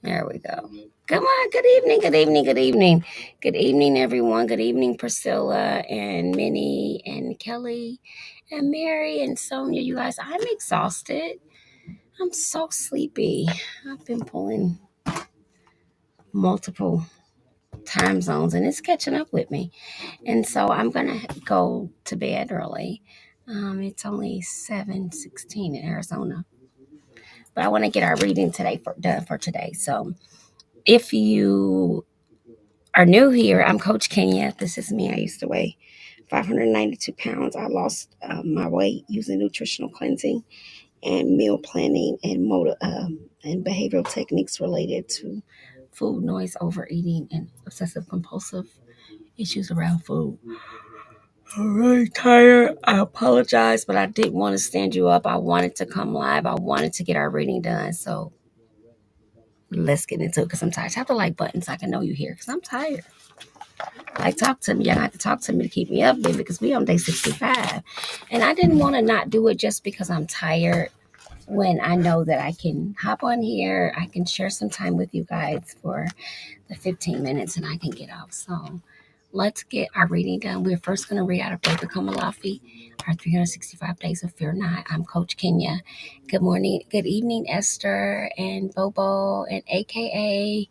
There we go. Come on. Good evening. Good evening. Good evening. Good evening, everyone. Good evening, Priscilla and Minnie and Kelly and Mary and Sonia. You guys, I'm exhausted. I'm so sleepy. I've been pulling multiple time zones and it's catching up with me. And so I'm going to go to bed early. It's only 7:16 in Arizona. But I want to get our reading today done for today. So if you are new here, I'm Coach Kenya. This is me. I used to weigh 592 pounds. I lost my weight using nutritional cleansing and meal planning and behavioral techniques related to food, noise, overeating, and obsessive compulsive issues around food. I'm really tired. I apologize, but I didn't want to stand you up. I wanted to come live. I wanted to get our reading done. So let's get into it because I'm tired. Tap the like button so I can know you're here because I'm tired. Like, talk to me. Y'all have to talk to me to keep me up, baby, because we on day 65. And I didn't want to not do it just because I'm tired when I know that I can hop on here. I can share some time with you guys for the 15 minutes and I can get off. So let's get our reading done. We're first going to read out of Baker Kamalafi, our 365 Days of Fear Not. I'm Coach Kenya. Good morning. Good evening, Esther and Bobo and AKA.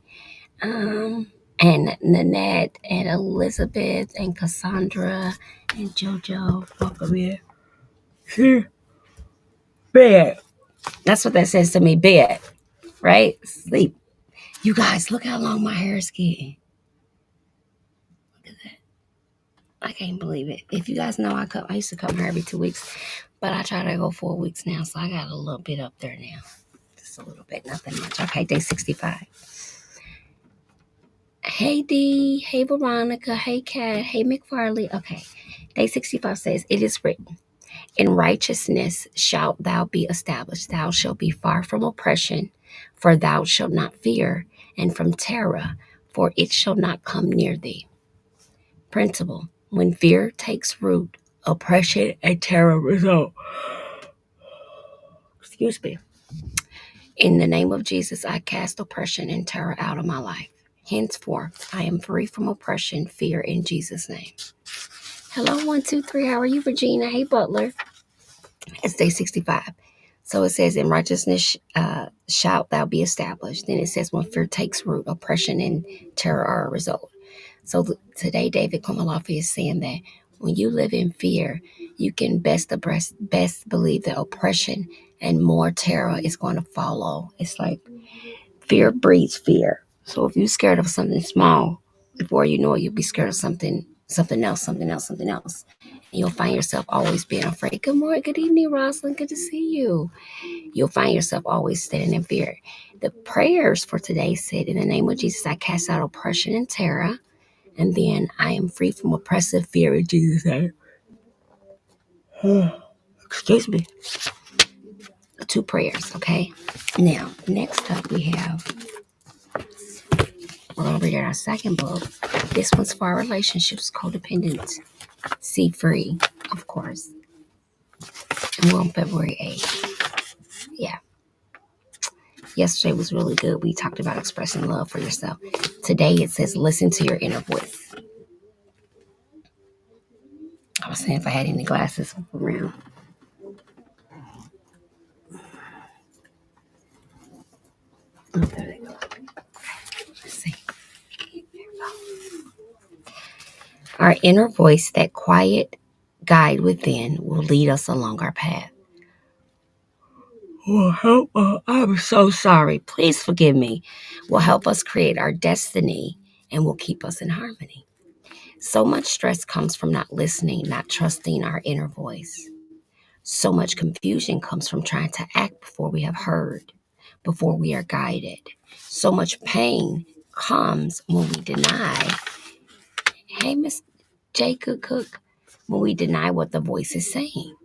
And Nanette and Elizabeth and Cassandra and JoJo. Welcome here. Here. Bed. That's what that says to me. Bed. Right? Sleep. You guys, look how long my hair is getting. Look at that. I can't believe it. If you guys know, I used to cut my hair every 2 weeks, but I try to go 4 weeks now, so I got a little bit up there now. Just a little bit, nothing much. Okay, day 65. Hey Dee, hey Veronica, hey Kat, hey McFarley. Okay, day 65 says, "It is written, in righteousness shalt thou be established. Thou shalt be far from oppression, for thou shalt not fear, and from terror, for it shall not come near thee." Principle: when fear takes root, oppression and terror result. Excuse me. In the name of Jesus, I cast oppression and terror out of my life. Henceforth, I am free from oppression, fear, in Jesus' name. Hello, 123. How are you, Regina? Hey, Butler. It's day 65. So it says, in righteousness shalt thou be established. Then it says, when fear takes root, oppression and terror are a result. So today, David Komalafi is saying that when you live in fear, you can best believe that oppression and more terror is going to follow. It's like fear breeds fear. So if you're scared of something small, before you know it, you'll be scared of something else. And you'll find yourself always being afraid. Good morning, good evening, Rosalind. Good to see you. You'll find yourself always standing in fear. The prayers for today said, in the name of Jesus, I cast out oppression and terror. And then I am free from oppressive fear in Jesus' name. Excuse me. 2 prayers, okay? Now, next up we have, we're going to read our second book. This one's for our relationships, codependent. See free, of course. And we're on February 8th. Yeah. Yesterday was really good. We talked about expressing love for yourself. Today it says, listen to your inner voice. I was saying if I had any glasses around. Oh, there they go. Let's see. There we go. Our inner voice, that quiet guide within, will lead us along our path. I'm so sorry. Please forgive me. Will help us create our destiny and will keep us in harmony. So much stress comes from not listening, not trusting our inner voice. So much confusion comes from trying to act before we have heard, before we are guided. So much pain comes when we deny. Hey, Miss Jacob Cook, when we deny what the voice is saying.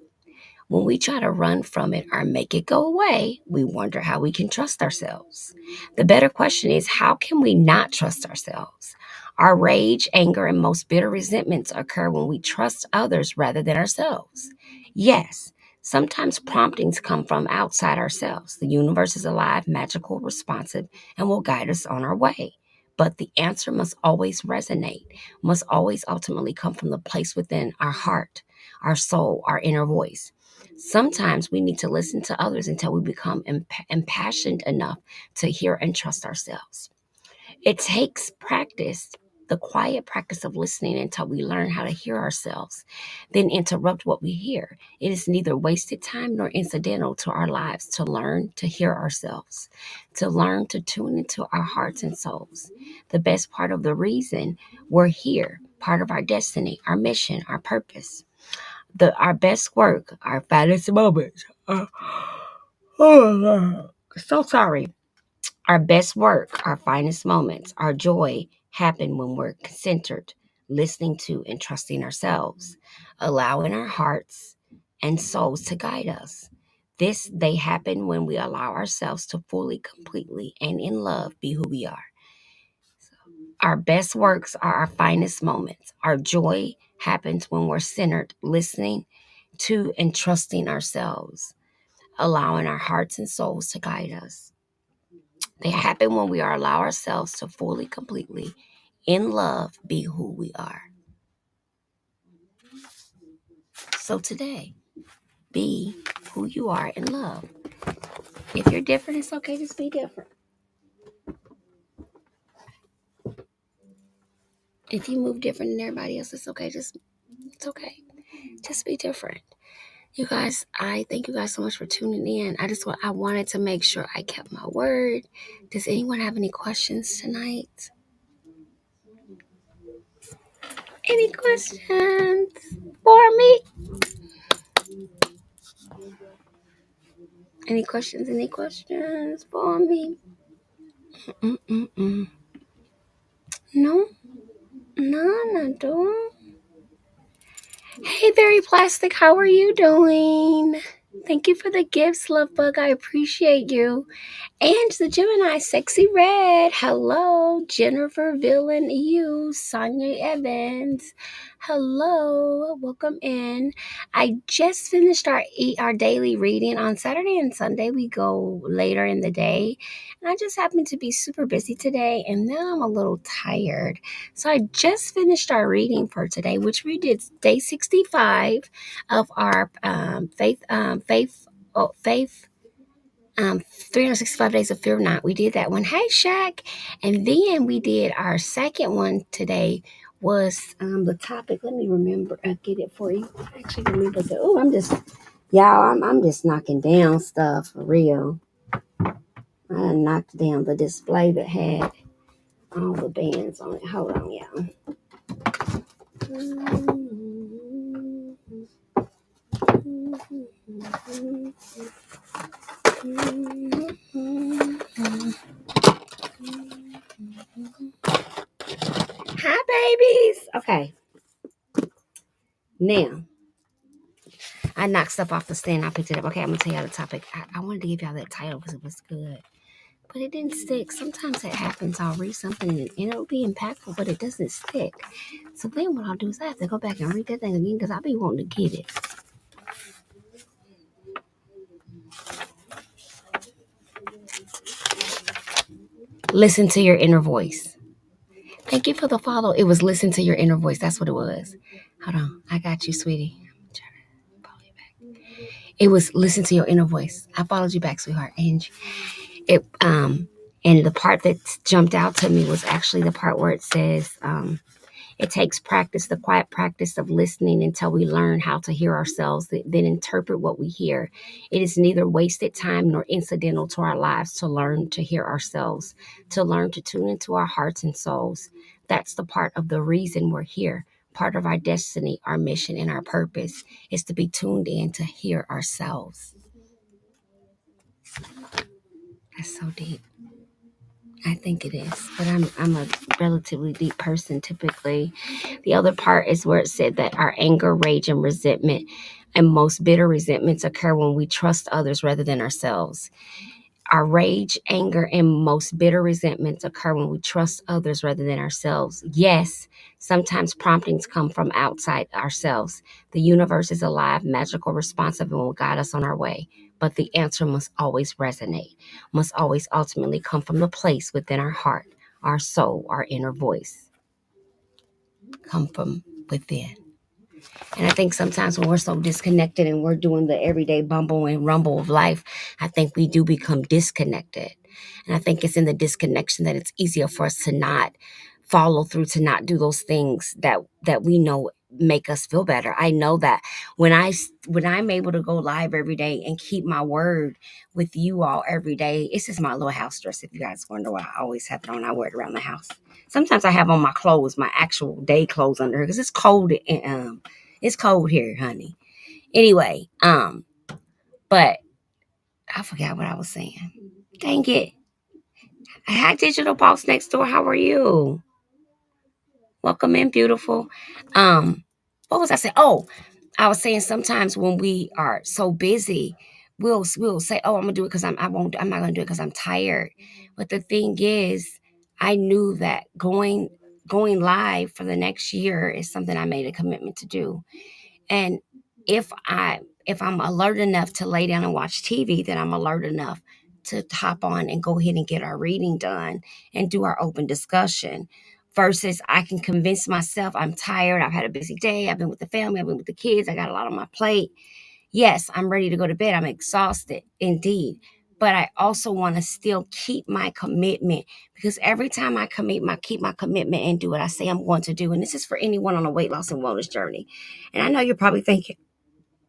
When we try to run from it or make it go away, we wonder how we can trust ourselves. The better question is, how can we not trust ourselves? Our rage, anger, and most bitter resentments occur when we trust others rather than ourselves. Yes, Sometimes promptings come from outside ourselves. The universe is alive, magical, responsive, and will guide us on our way. But the answer must always resonate, must always ultimately come from the place within our heart, our soul, our inner voice. Sometimes we need to listen to others until we become impassioned enough to hear and trust ourselves. It takes practice, the quiet practice of listening until we learn how to hear ourselves, then interrupt what we hear. It is neither wasted time nor incidental to our lives to learn to hear ourselves, to learn to tune into our hearts and souls. The best part of the reason we're here, part of our destiny, our mission, our purpose. Our best work, our finest moments. So sorry. Our best work, our finest moments, our joy happen when we're centered, listening to and trusting ourselves, allowing our hearts and souls to guide us. They happen when we allow ourselves to fully, completely, and in love be who we are. Our best works are our finest moments. Our joy happens when we're centered, listening to and trusting ourselves, allowing our hearts and souls to guide us. They happen when we allow ourselves to fully, completely, in love, be who we are. So today, be who you are in love. If you're different, it's okay. Just be different. If you move different than everybody else, it's okay. It's okay. Just be different. You guys, I thank you guys so much for tuning in. I wanted to make sure I kept my word. Does anyone have any questions tonight? Any questions for me? Any questions? Any questions for me? Mm-mm-mm. No? None at all. Hey, Very Plastic, how are you doing? Thank you for the gifts, love bug. I appreciate you. And the Gemini, Sexy Red. Hello, Jennifer Villain EU, Sonia Evans. Hello, welcome in. I just finished our daily reading. On Saturday and Sunday, we go later in the day. And I just happened to be super busy today, and now I'm a little tired. So I just finished our reading for today, which we did day 65 of our faith 365 Days of Fear Not. We did that one. Hey, Shaq. And then we did our second one today was the topic. Let me remember. Get it for you. I actually remember the. Oh, I'm just knocking down stuff for real. I done knocked down the display that had all the bands on it. Hold on, y'all. Hi, babies. Okay. Now, I knocked stuff off the stand. I picked it up. Okay, I'm going to tell y'all the topic. I wanted to give y'all that title because it was good. But it didn't stick. Sometimes it happens. I'll read something and it'll be impactful, but it doesn't stick. So then what I'll do is I have to go back and read that thing again because I'll be wanting to get it. Listen to your inner voice. Thank you for the follow. It was listen to your inner voice. That's what it was. Hold on. I got you, sweetie. I'm trying to follow you back. It was listen to your inner voice. I followed you back, sweetheart. And and the part that jumped out to me was actually the part where it says, it takes practice, the quiet practice of listening until we learn how to hear ourselves, then interpret what we hear. It is neither wasted time nor incidental to our lives to learn to hear ourselves, to learn to tune into our hearts and souls. That's the part of the reason we're here. Part of our destiny, our mission, and our purpose is to be tuned in to hear ourselves. That's so deep. I think it is, but I'm a relatively deep person typically. The other part is where it said that our anger, rage, and resentment and most bitter resentments occur when we trust others rather than ourselves. Our rage, anger, and most bitter resentments occur when we trust others rather than ourselves. Yes, sometimes promptings come from outside ourselves. The universe is alive, magical, responsive, and will guide us on our way. But the answer must always resonate, must always ultimately come from the place within our heart, our soul, our inner voice. Come from within. And I think sometimes when we're so disconnected and we're doing the everyday bumble and rumble of life, I think we do become disconnected. And I think it's in the disconnection that it's easier for us to not follow through, to not do those things that we know make us feel better. I know that when I'm able to go live every day and keep my word with you all every day, it's just my little house dress. If you guys wonder why I always have it on, I wear it around the house. Sometimes I have on my clothes, my actual day clothes under here because it's cold and it's cold here, honey. Anyway, but I forgot what I was saying. Dang it. Hi, Digital Boss Next Door. How are you? Welcome in, beautiful. What was I saying? Oh, I was saying sometimes when we are so busy, we'll say, "Oh, I'm gonna do it because I'm not gonna do it because I'm tired." But the thing is, I knew that going live for the next year is something I made a commitment to do. And if I'm alert enough to lay down and watch TV, then I'm alert enough to hop on and go ahead and get our reading done and do our open discussion. Versus I can convince myself I'm tired, I've had a busy day, I've been with the family, I've been with the kids, I got a lot on my plate. Yes, I'm ready to go to bed. I'm exhausted, indeed. But I also want to still keep my commitment because every time I keep my commitment and do what I say I'm going to do. And this is for anyone on a weight loss and wellness journey. And I know you're probably thinking,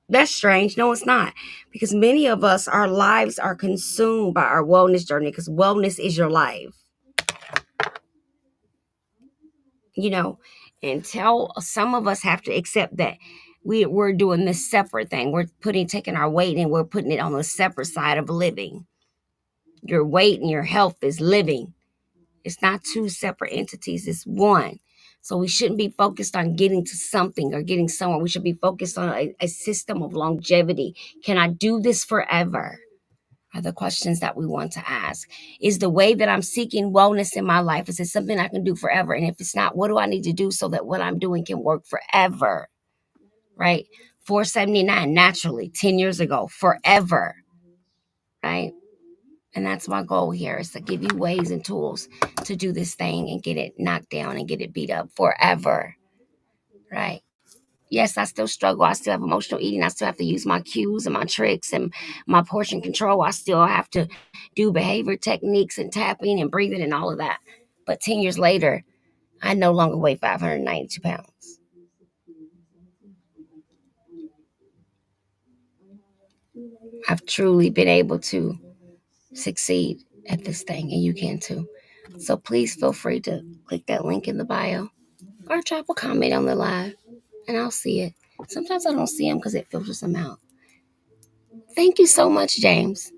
that's strange. No, it's not. Because many of us, our lives are consumed by our wellness journey because wellness is your life. You know, until some of us have to accept that we're doing this separate thing. We're taking our weight and we're putting it on the separate side of living. Your weight and your health is living. It's not two separate entities, it's one. So we shouldn't be focused on getting to something or getting somewhere. We should be focused on a system of longevity. Can I do this forever? Are the questions that we want to ask. Is the way that I'm seeking wellness in my life, is it something I can do forever? And if it's not, what do I need to do so that what I'm doing can work forever? Right? 479 naturally 10 years ago, forever. Right? And that's my goal here, is to give you ways and tools to do this thing and get it knocked down and get it beat up forever. Right? Yes, I still struggle. I still have emotional eating. I still have to use my cues and my tricks and my portion control. I still have to do behavior techniques and tapping and breathing and all of that. But 10 years later, I no longer weigh 592 pounds. I've truly been able to succeed at this thing, and you can too. So please feel free to click that link in the bio or drop a comment on the live, and I'll see it. Sometimes I don't see them because it filters them out. Thank you so much, James.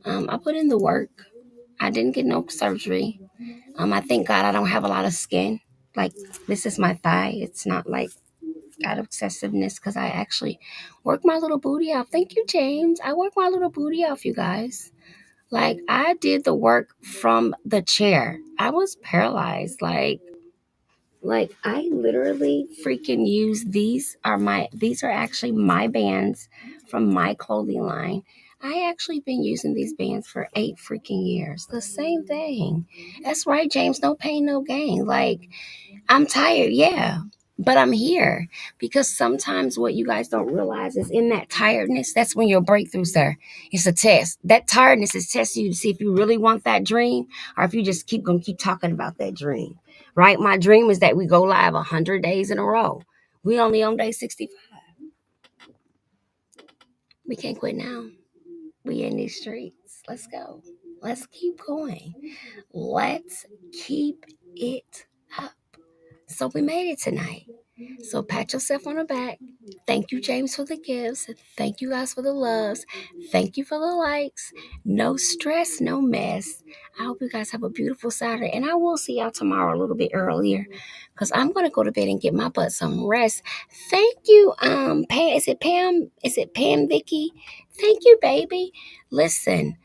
I put in the work. I didn't get no surgery. I thank God I don't have a lot of skin. Like, this is my thigh. It's not like got excessiveness because I actually work my little booty off. Thank you, James. I work my little booty off, you guys. Like, I did the work from the chair. I was paralyzed. Like I literally freaking use these are actually my bands from my clothing line. I actually been using these bands for 8 freaking years. The same thing. That's right, James. No pain, no gain. Like, I'm tired, yeah. But I'm here because sometimes what you guys don't realize is in that tiredness, that's when your breakthroughs are. It's a test. That tiredness is testing you to see if you really want that dream or if you just gonna keep talking about that dream. Right? My dream is that we go live 100 days in a row. We only on day 65. We can't quit now. We in these streets. Let's go. Let's keep going. Let's keep it up. So we made it tonight. So pat yourself on the back. Thank you, James, for the gifts. Thank you guys for the loves. Thank you for the likes. No stress, no mess. I hope you guys have a beautiful Saturday. And I will see y'all tomorrow a little bit earlier because I'm going to go to bed and get my butt some rest. Thank you, Pam. Is it Pam? Is it Pam Vicky? Thank you, baby. Listen,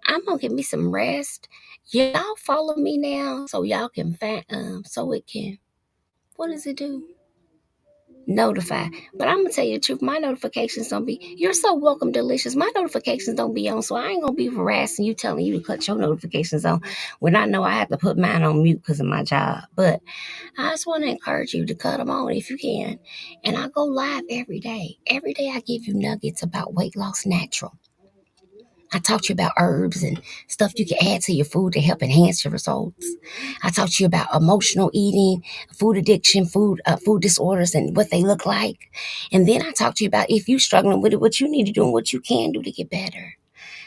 I'm gonna get me some rest. Y'all follow me now so y'all can find so it can, what does it do? Notify. But I'm gonna tell you the truth, my notifications don't be, you're so welcome, delicious. My notifications don't be on, so I ain't gonna be harassing you telling you to cut your notifications on when I know I have to put mine on mute because of my job. But I just want to encourage you to cut them on if you can. And I go live every day. Every day I give you nuggets about weight loss natural. I talk to you about herbs and stuff you can add to your food to help enhance your results. I talk to you about emotional eating, food addiction, food disorders, and what they look like. And then I talk to you about if you're struggling with it, what you need to do and what you can do to get better.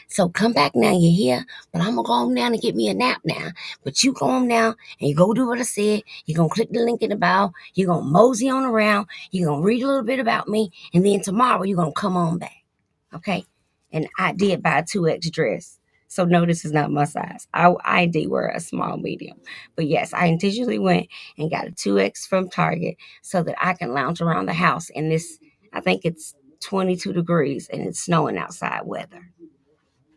So come back now, you're here, but I'm gonna go home now and get me a nap now. But you go home now and you go do what I said. You're gonna click the link in the bio. You're gonna mosey on around. You're gonna read a little bit about me, and then tomorrow you're gonna come on back. Okay? And I did buy a 2X dress. So no, this is not my size. I did wear a small medium. But yes, I intentionally went and got a 2X from Target so that I can lounge around the house in this, I think it's 22 degrees and it's snowing outside weather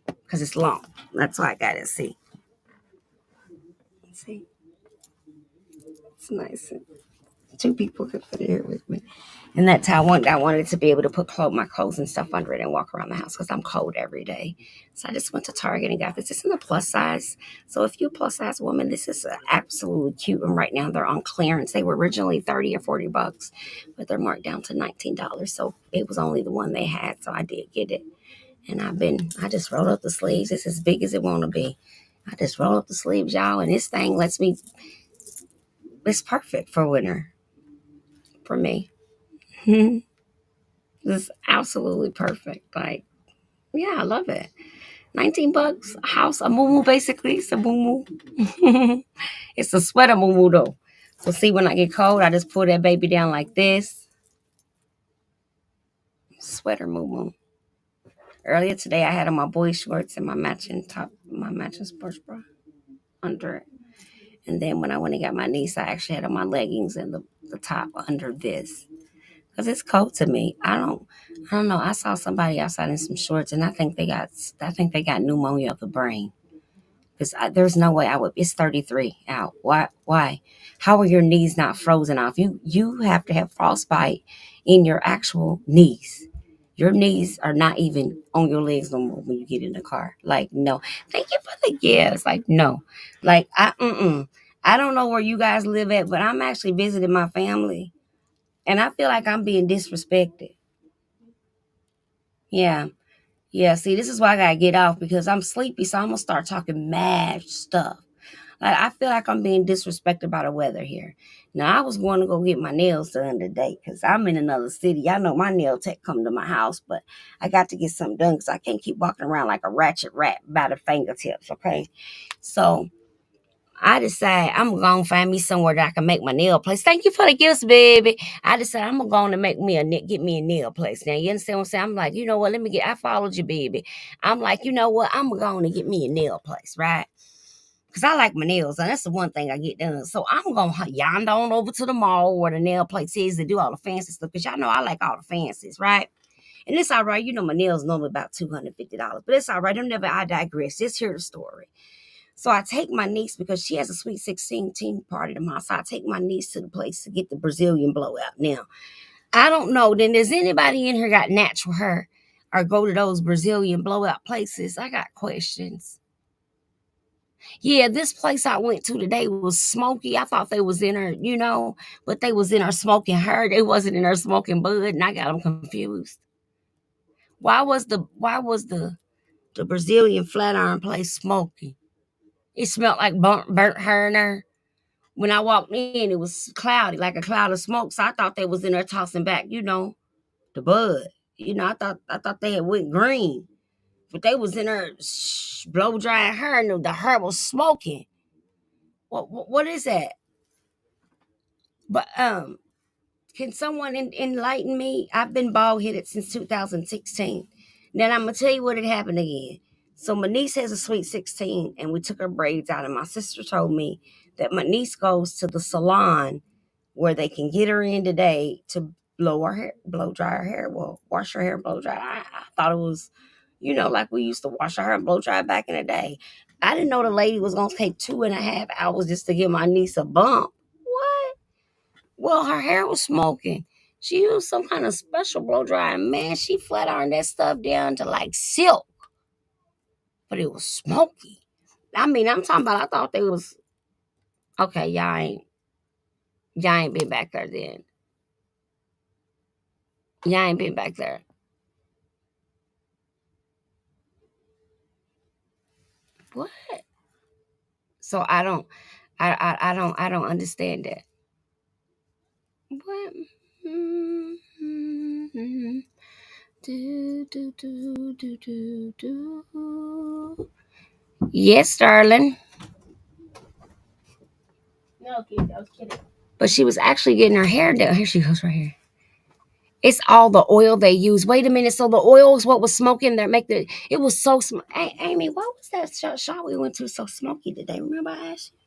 because it's long. That's why I got it. See, it's nice. Two people could fit here with me. And that's how I wanted to be able to put my clothes and stuff under it and walk around the house because I'm cold every day. So I just went to Target and got this. It's in a plus size. So if you're a plus size woman, this is absolutely cute. And right now they're on clearance. They were originally 30 or $40, but they're marked down to $19. So it was only the one they had. So I did get it. And I just rolled up the sleeves. It's as big as it want to be. I just roll up the sleeves, y'all. And this thing it's perfect for winter for me. It's absolutely perfect. Like, yeah, I love it. $19, a house, a moo basically. It's a moo. It's a sweater moo though. So see, when I get cold, I just pull that baby down like this. Sweater moo. Earlier today, I had on my boy shorts and my matching top, my matching sports bra under it. And then when I went and got my niece, I actually had on my leggings and the top under this. Because it's cold to me. I don't know. I saw somebody outside in some shorts and I think they got pneumonia of the brain. Because there's no way I would. It's 33 out. Why? How are your knees not frozen off? You have to have frostbite in your actual knees. Your knees are not even on your legs no more when you get in the car. Like, no. Thank you for the gifts. Like, no. Like, I don't know where you guys live at, but I'm actually visiting my family. And I feel like I'm being disrespected. Yeah. Yeah. See, this is why I gotta get off because I'm sleepy. So I'm gonna start talking mad stuff. Like I feel like I'm being disrespected by the weather here. Now I was going to go get my nails done today because I'm in another city. Y'all know my nail tech come to my house, but I got to get something done because I can't keep walking around like a ratchet rat by the fingertips. Okay, so I decide I'm gonna find me somewhere that I can make my nail place. Thank you for the gifts, baby. I decide I'm gonna get me a nail place. Now you understand what I'm saying? I'm like, you know what? I followed you, baby. I'm like, you know what? I'm gonna get me a nail place, right? Because I like my nails, and that's the one thing I get done. So I'm going to yonder on over to the mall where the nail place is to do all the fancy stuff. Because y'all know I like all the fancies, right? And it's all right. You know, my nails normally about $250. But it's all right. I digress. Just hear the story. So I take my niece because she has a Sweet 16 team party tomorrow. So I take my niece to the place to get the Brazilian blowout. Now, I don't know. Then does anybody in here got natural hair or go to those Brazilian blowout places? I got questions. Yeah, this place I went to today was smoky. I thought they was in her, but they was in her smoking her. They wasn't in her smoking bud, and I got them confused. Why was the Brazilian flat iron place smoky? It smelled like burnt hair in there. When I walked in, it was cloudy, like a cloud of smoke. So I thought they was in there tossing back, the bud. I thought they had went green, but they was in there blow drying hair, and the hair was smoking. What is that? But can someone enlighten me? I've been bald headed since 2016. Then I'm gonna tell you what had happened again. So my niece has a Sweet 16, and we took her braids out. And my sister told me that my niece goes to the salon where they can get her in today to blow dry her hair. Well, wash her hair, blow dry. I thought it was, like we used to wash our hair and blow dry back in the day. I didn't know the lady was going to take 2.5 hours just to give my niece a bump. What? Well, her hair was smoking. She used some kind of special blow dry, and man, she flat ironed that stuff down to like silk, but it was smoky. I mean, I'm talking about. I thought they was okay. Y'all ain't been back there then. Y'all ain't been back there. What? So I don't understand that. What? Mm-hmm. Do, do, do, do, do, do. Yes, darling. No, kid, I was kidding. But she was actually getting her hair done. Here she goes, right here. It's all the oil they use. Wait a minute. So the oil is what was smoking that make the. It was so. Hey, Amy, what was that shop we went to so smoky today? Remember I asked you?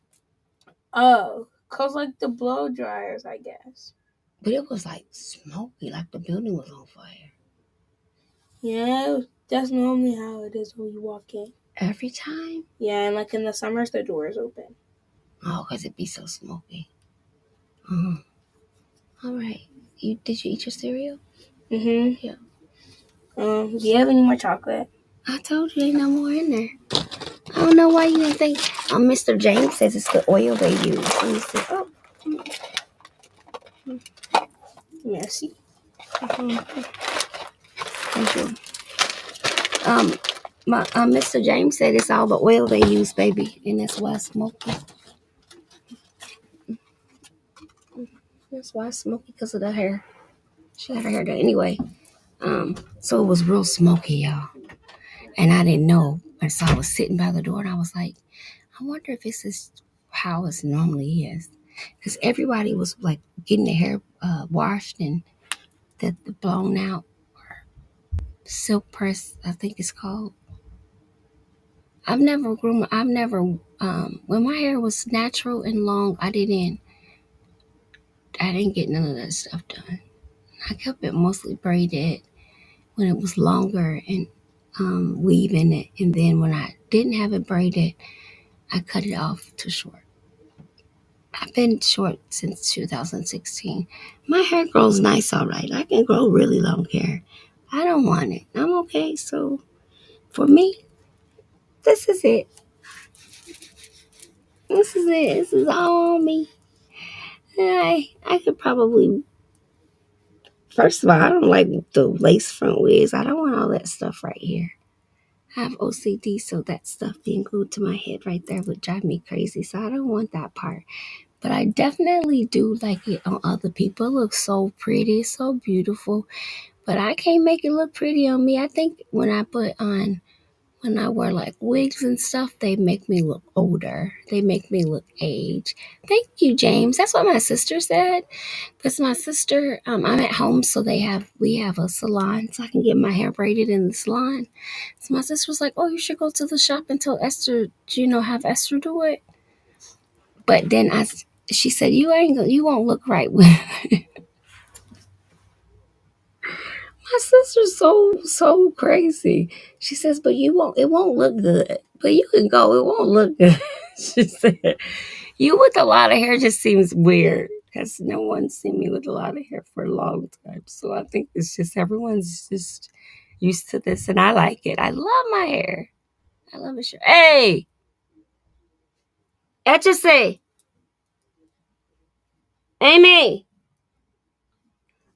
Oh, cause like the blow dryers, I guess. But it was like smoky, like the building was on fire. Yeah, that's normally how it is when you walk in. Every time? Yeah, and like in the summers, the doors open. Oh, because it be so smoky. All right. Did you eat your cereal? Mm-hmm. Yeah. Do you have any more chocolate? I told you ain't no more in there. I don't know why you didn't think. Mr. James says it's the oil they use. Let me see. Oh. Merci. Thank you. Mr. James said it's all the oil they use, baby, and that's why it's smoky. That's why it's smoky, because of the hair. She had her hair done anyway. So it was real smoky, y'all, and I didn't know. And so I was sitting by the door, and I was like, I wonder if this is how it normally is, because everybody was like getting their hair washed and the blown out silk press, I think it's called. I've never when my hair was natural and long, I didn't get none of that stuff done. I kept it mostly braided when it was longer and weaving it. And then when I didn't have it braided, I cut it off to short. I've been short since 2016. My hair grows nice, all right. I can grow really long hair. I don't want it. I'm okay. So for me, this is it. This is it. This is all me. I could probably. First of all, I don't like the lace front wigs. I don't want all that stuff right here. I have OCD, so that stuff being glued to my head right there would drive me crazy. So I don't want that part. But I definitely do like it on other people. It looks so pretty, so beautiful. But I can't make it look pretty on me. I think when I wear like wigs and stuff, they make me look older. They make me look aged. Thank you, James. That's what my sister said. Because my sister, I'm at home, so we have a salon, so I can get my hair braided in the salon. So my sister was like, "Oh, you should go to the shop and tell Esther, have Esther do it." But then she said, you won't look right with." My sister's so crazy. She says, "But it won't look good. But you can go, it won't look good." She said, "You with a lot of hair just seems weird." Because no one's seen me with a lot of hair for a long time. So I think it's just everyone's just used to this, and I like it. I love my hair. I love it. Hey, Etchese, Amy,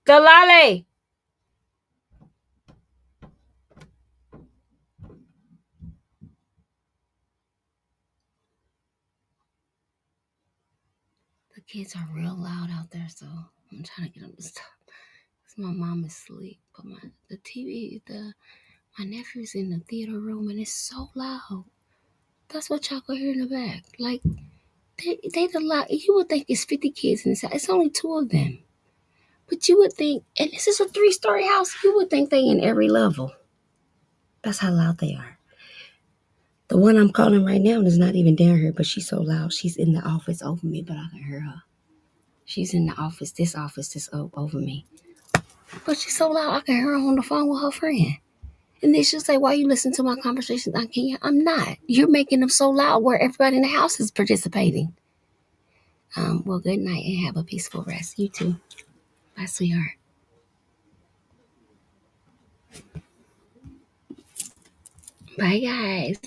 Galale. The kids are real loud out there, so I'm trying to get them to stop. Cause my mom is asleep, but the TV, my nephew's in the theater room, and it's so loud. That's what y'all can hear in the back. Like they the loud. You would think it's 50 kids inside. It's only 2 of them. But you would think, and this is a 3-story house, you would think they in every level. That's how loud they are. The one I'm calling right now is not even down here, but she's so loud. She's in the office over me, but I can hear her. She's in the office this over me. But she's so loud, I can hear her on the phone with her friend. And then she'll say, why you listen to my conversations on Kenya? I'm not. You're making them so loud where everybody in the house is participating. Well, good night and have a peaceful rest. You too. Bye, sweetheart. Bye, guys.